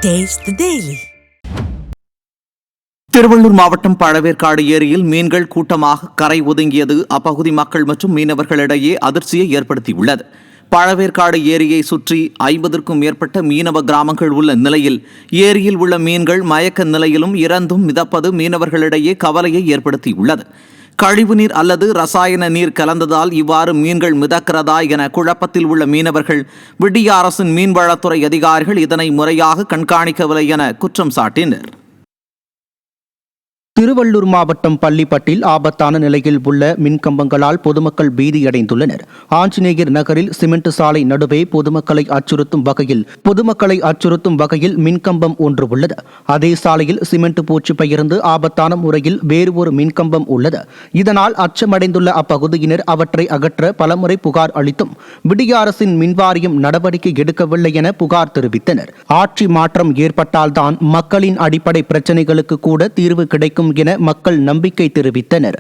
Taste the Daily. Tiruvallur மாவட்டம் பழவேற்காடு ஏரியில் மீன்கள் கூட்டமாக கரை ஒதுங்கியது அப்பகுதி மக்கள் மற்றும் மீனவர்களிடையே அதிர்ச்சியை ஏற்படுத்தியுள்ளது. பழவேற்காடு ஏரியை சுற்றி 50க்கும் மேற்பட்ட மீனவ கிராமங்கள் உள்ள நிலையில் ஏரியில் உள்ள மீன்கள் மயக்க நிலையிலும் இறந்தும் மிதப்பது மீனவர்களிடையே கவலையை ஏற்படுத்தியுள்ளது. கழிவுநீர் அல்லது ரசாயன நீர் கலந்ததால் இவ்வாறு மீன்கள் மிதக்கிறதா என குழப்பத்தில் உள்ள மீனவர்கள் விடிய அரசின் மீன்வளத்துறை அதிகாரிகள் இதனை முறையாக கண்காணிக்கவில்லை என குற்றம் சாட்டினர். திருவள்ளூர் மாவட்டம் பள்ளிப்பட்டில் ஆபத்தான நிலையில் உள்ள மின்கம்பங்களால் பொதுமக்கள் பீதியடைந்துள்ளனர். ஆஞ்சநேயர் நகரில் சிமெண்ட் சாலை நடுவே பொதுமக்களை அச்சுறுத்தும் வகையில் மின்கம்பம் ஒன்று உள்ளது. அதே சாலையில் சிமெண்ட் பூச்சி பெயர்ந்து ஆபத்தான முறையில் வேறு ஒரு மின்கம்பம் உள்ளது. இதனால் அச்சமடைந்துள்ள அப்பகுதியினர் அவற்றை அகற்ற பலமுறை புகார் அளித்தும் விடிய அரசின் மின்வாரியம் நடவடிக்கை எடுக்கவில்லை என புகார் தெரிவித்தனர். ஆட்சி மாற்றம் ஏற்பட்டால்தான் மக்களின் அடிப்படை பிரச்சினைகளுக்கு கூட தீர்வு கிடைக்கும் என மக்கள் நம்பிக்கை தெரிவித்தனர்.